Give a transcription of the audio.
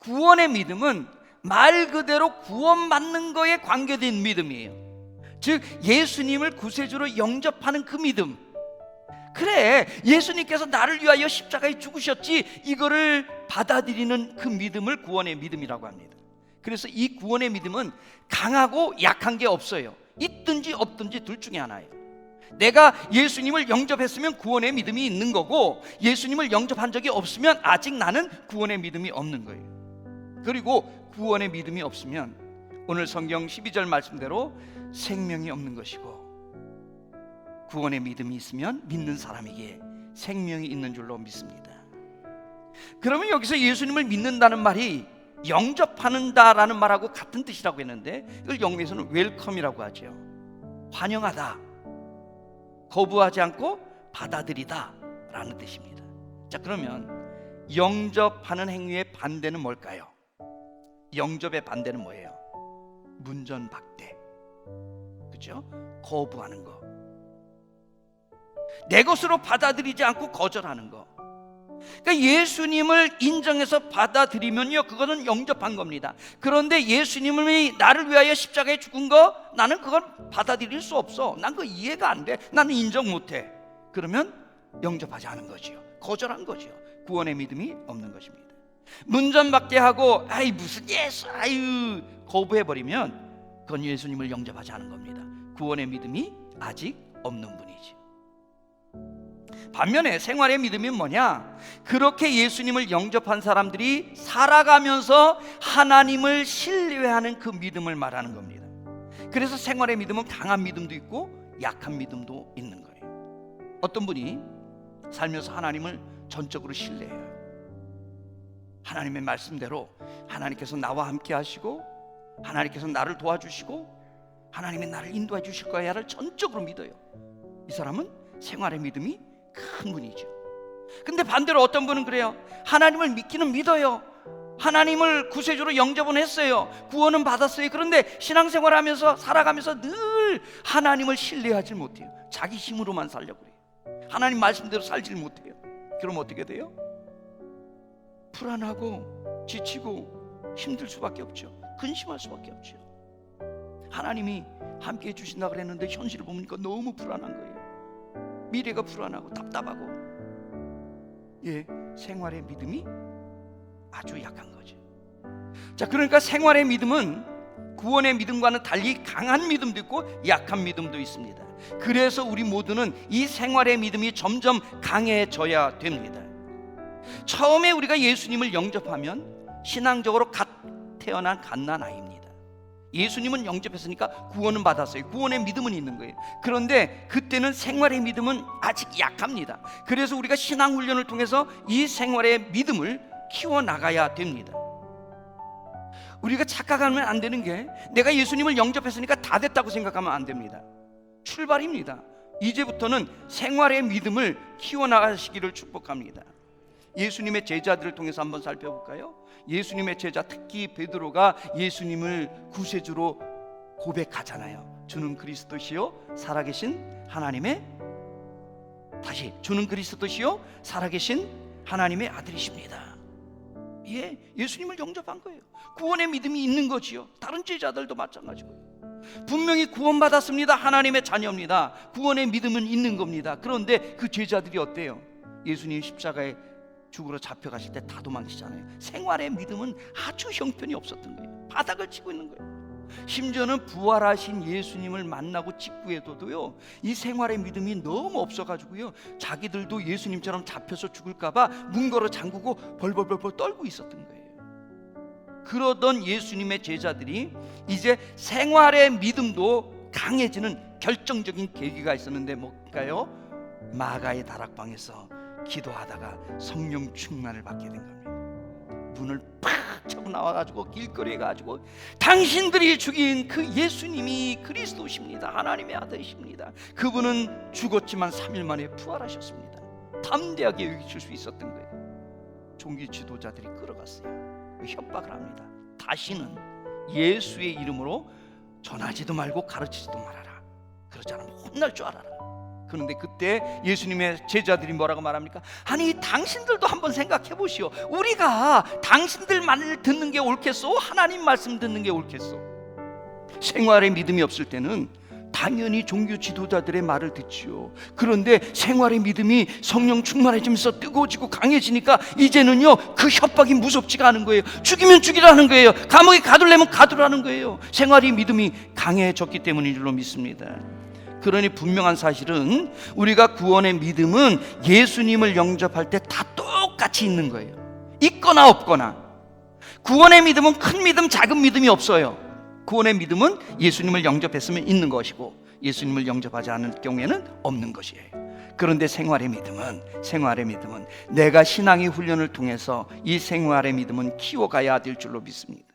구원의 믿음은 말 그대로 구원받는 거에 관계된 믿음이에요. 즉 예수님을 구세주로 영접하는 그 믿음. 그래, 예수님께서 나를 위하여 십자가에 죽으셨지, 이거를 받아들이는 그 믿음을 구원의 믿음이라고 합니다. 그래서 이 구원의 믿음은 강하고 약한 게 없어요. 있든지 없든지 둘 중에 하나예요. 내가 예수님을 영접했으면 구원의 믿음이 있는 거고, 예수님을 영접한 적이 없으면 아직 나는 구원의 믿음이 없는 거예요. 그리고 구원의 믿음이 없으면 오늘 성경 12절 말씀대로 생명이 없는 것이고, 구원의 믿음이 있으면 믿는 사람에게 생명이 있는 줄로 믿습니다. 그러면 여기서 예수님을 믿는다는 말이 영접하는다라는 말하고 같은 뜻이라고 했는데, 이걸 영어에서는 웰컴이라고 하죠. 환영하다, 거부하지 않고 받아들이다 라는 뜻입니다. 자, 그러면 영접하는 행위의 반대는 뭘까요? 영접의 반대는 뭐예요? 문전박대, 그렇죠? 거부하는 거, 내 것으로 받아들이지 않고 거절하는 거. 그러니까 예수님을 인정해서 받아들이면요, 그거는 영접한 겁니다. 그런데 예수님이 나를 위하여 십자가에 죽은 거, 나는 그걸 받아들일 수 없어. 난 그거 이해가 안 돼. 나는 인정 못해. 그러면 영접하지 않은 거지요. 거절한 거지요. 구원의 믿음이 없는 것입니다. 문전박대하고 아이 무슨 예수, 아유 거부해버리면 그건 예수님을 영접하지 않은 겁니다. 구원의 믿음이 아직 없는 분이지. 반면에 생활의 믿음이 뭐냐? 그렇게 예수님을 영접한 사람들이 살아가면서 하나님을 신뢰하는 그 믿음을 말하는 겁니다. 그래서 생활의 믿음은 강한 믿음도 있고 약한 믿음도 있는 거예요. 어떤 분이 살면서 하나님을 전적으로 신뢰해요. 하나님의 말씀대로 하나님께서 나와 함께 하시고, 하나님께서 나를 도와주시고, 하나님이 나를 인도해 주실 거야를 전적으로 믿어요. 이 사람은 생활의 믿음이 큰 분이죠. 근데 반대로 어떤 분은 그래요. 하나님을 믿기는 믿어요. 하나님을 구세주로 영접은 했어요. 구원은 받았어요. 그런데 신앙생활하면서 살아가면서 늘 하나님을 신뢰하지 못해요. 자기 힘으로만 살려고 그래요. 하나님 말씀대로 살질 못해요. 그럼 어떻게 돼요? 불안하고 지치고 힘들 수밖에 없죠. 근심할 수밖에 없죠. 하나님이 함께 해주신다 그랬는데 현실을 보니까 너무 불안한 거예요. 미래가 불안하고 답답하고, 생활의 믿음이 아주 약한 거죠. 자, 그러니까 생활의 믿음은 구원의 믿음과는 달리 강한 믿음도 있고 약한 믿음도 있습니다. 그래서 우리 모두는 이 생활의 믿음이 점점 강해져야 됩니다. 처음에 우리가 예수님을 영접하면 신앙적으로 갓 태어난 갓난아이입니다. 예수님은 영접했으니까 구원은 받았어요. 구원의 믿음은 있는 거예요. 그런데 그때는 생활의 믿음은 아직 약합니다. 그래서 우리가 신앙훈련을 통해서 이 생활의 믿음을 키워나가야 됩니다. 우리가 착각하면 안 되는 게, 내가 예수님을 영접했으니까 다 됐다고 생각하면 안 됩니다. 출발입니다. 이제부터는 생활의 믿음을 키워나가시기를 축복합니다. 예수님의 제자들을 통해서 한번 살펴볼까요? 예수님의 제자, 특히 베드로가 예수님을 구세주로 고백하잖아요. 주는 그리스도시요 살아계신 하나님의, 다시 주는 그리스도시요 살아계신 하나님의 아들이십니다. 예수님을 영접한 거예요. 구원의 믿음이 있는 거지요. 다른 제자들도 마찬가지고요. 분명히 구원받았습니다. 하나님의 자녀입니다. 구원의 믿음은 있는 겁니다. 그런데 그 제자들이 어때요? 예수님 십자가에 죽으러 잡혀가실 때 다 도망치잖아요. 생활의 믿음은 아주 형편이 없었던 거예요. 바닥을 치고 있는 거예요. 심지어는 부활하신 예수님을 만나고 직후에도요, 이 생활의 믿음이 너무 없어가지고요, 자기들도 예수님처럼 잡혀서 죽을까봐 문 걸어 잠그고 벌벌벌 떨고 있었던 거예요. 그러던 예수님의 제자들이 이제 생활의 믿음도 강해지는 결정적인 계기가 있었는데 뭘까요? 마가의 다락방에서 기도하다가 성령 충만을 받게 된 겁니다. 문을 팍 차고 나와가지고 길거리에 가지고, 당신들이 죽인 그 예수님이 그리스도십니다. 하나님의 아들이십니다. 그분은 죽었지만 3일 만에 부활하셨습니다. 담대하게 외칠 수 있었던 거예요. 종교 지도자들이 끌어갔어요. 협박을 합니다. 다시는 예수의 이름으로 전하지도 말고 가르치지도 말아라. 그러지 않으면 혼날 줄 알아라. 그런데 그때 예수님의 제자들이 뭐라고 말합니까? 아니 당신들도 한번 생각해 보시오. 우리가 당신들 말을 듣는 게 옳겠소? 하나님 말씀 듣는 게 옳겠소? 생활에 믿음이 없을 때는 당연히 종교 지도자들의 말을 듣지요. 그런데 생활의 믿음이 성령 충만해지면서 뜨거워지고 강해지니까 이제는요 그 협박이 무섭지가 않은 거예요. 죽이면 죽이라는 거예요. 감옥에 가두려면 가두라는 거예요. 생활의 믿음이 강해졌기 때문인 줄로 믿습니다. 그러니 분명한 사실은 우리가 구원의 믿음은 예수님을 영접할 때 다 똑같이 있는 거예요. 있거나 없거나. 구원의 믿음은 큰 믿음, 작은 믿음이 없어요. 구원의 믿음은 예수님을 영접했으면 있는 것이고 예수님을 영접하지 않을 경우에는 없는 것이에요. 그런데 생활의 믿음은 내가 신앙의 훈련을 통해서 이 생활의 믿음은 키워가야 될 줄로 믿습니다.